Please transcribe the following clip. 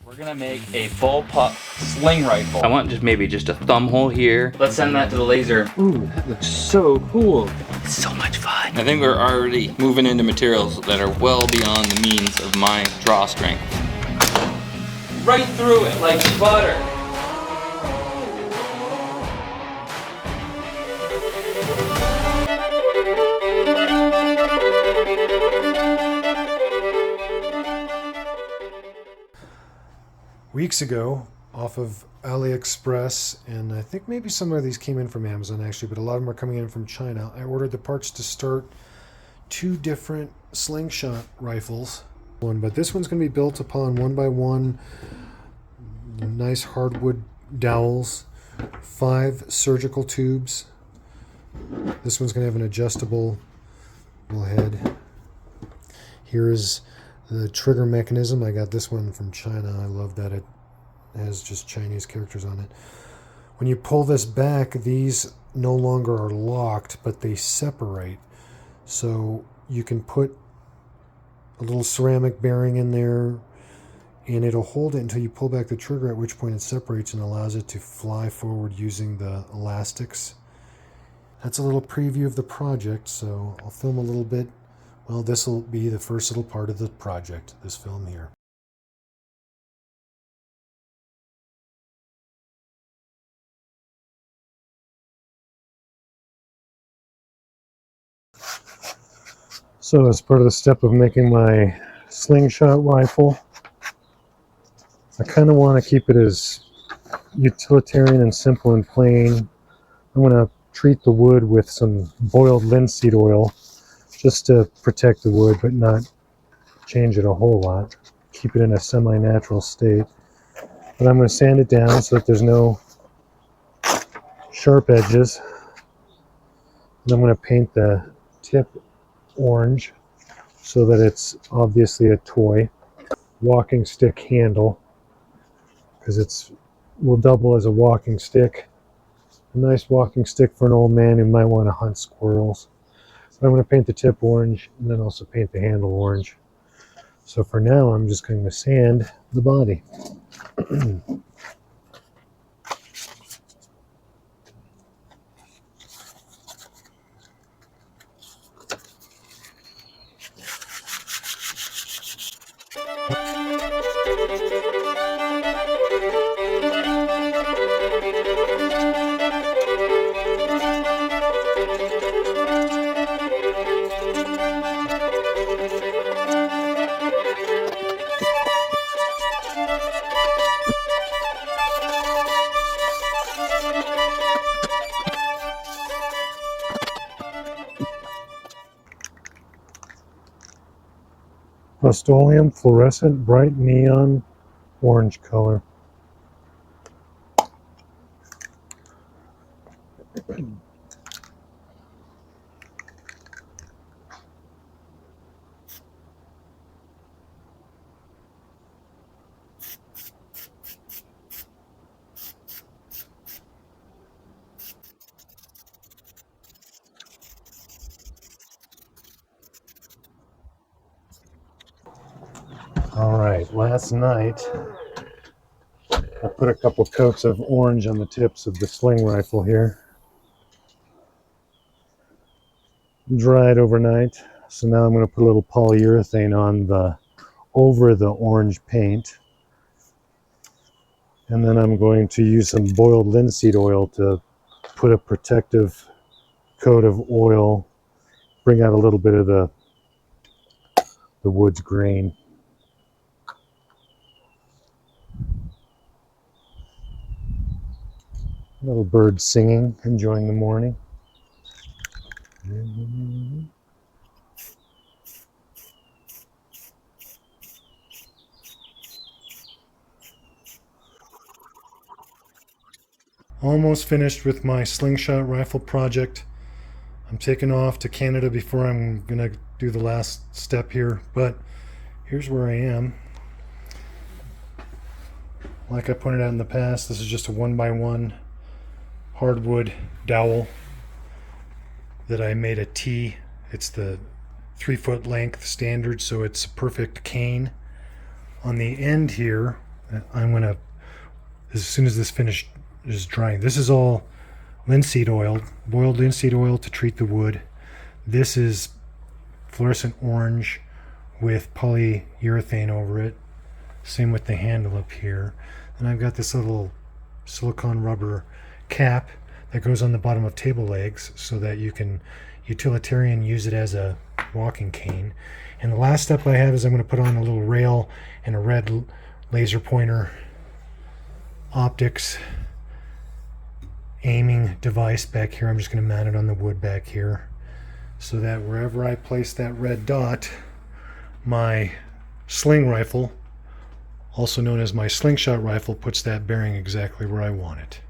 We're gonna make a bullpup sling rifle. I want maybe just a thumb hole here. Let's send that to the laser. Ooh, that looks so cool. It's so much fun. I think we're already moving into materials that are well beyond the means of my draw strength. Right through it like butter. Weeks ago, off of AliExpress, and I think maybe some of these came in from Amazon actually, but a lot of them are coming in from China. I ordered the parts to start 2 different slingshot rifles. But this one's going to be built upon 1x1 nice hardwood dowels, 5 surgical tubes. This one's going to have an adjustable head. Here is the trigger mechanism. I got this one from China. I love that it has just Chinese characters on it. When you pull this back, these no longer are locked, but they separate. So you can put a little ceramic bearing in there, and it'll hold it until you pull back the trigger, at which point it separates and allows it to fly forward using the elastics. That's a little preview of the project, so I'll film a little bit. Well, this will be the first little part of the project, this film here. So as part of the step of making my slingshot rifle, I kind of want to keep it as utilitarian and simple and plain. I'm going to treat the wood with some boiled linseed oil just to protect the wood, but not change it a whole lot. Keep it in a semi-natural state. But I'm going to sand it down so that there's no sharp edges. And I'm going to paint the tip orange so that it's obviously a toy. Walking stick handle, because it will double as a walking stick. A nice walking stick for an old man who might want to hunt squirrels. I'm going to paint the tip orange and then also paint the handle orange. So for now, I'm just going to sand the body. Rust-Oleum fluorescent bright neon orange color. Alright, last night I put a couple coats of orange on the tips of the sling rifle here. Dried overnight, so now I'm going to put a little polyurethane on over the orange paint. And then I'm going to use some boiled linseed oil to put a protective coat of oil, bring out a little bit of the wood's grain. Little bird singing, enjoying the morning. Almost finished with my slingshot rifle project. I'm taking off to Canada before I'm gonna do the last step here, but here's where I am. Like I pointed out in the past, this is just a 1x1 hardwood dowel that I made a T. It's the 3-foot length standard, so it's a perfect cane. On the end here, I'm going to, as soon as this finish is drying, this is all linseed oil, boiled linseed oil to treat the wood. This is fluorescent orange with polyurethane over it. Same with the handle up here. And I've got this little silicone rubber cap that goes on the bottom of table legs so that you can utilitarian use it as a walking cane. And the last step I have is I'm going to put on a little rail and a red laser pointer optics aiming device back here. I'm just going to mount it on the wood back here so that wherever I place that red dot, my sling rifle, also known as my slingshot rifle, puts that bearing exactly where I want it.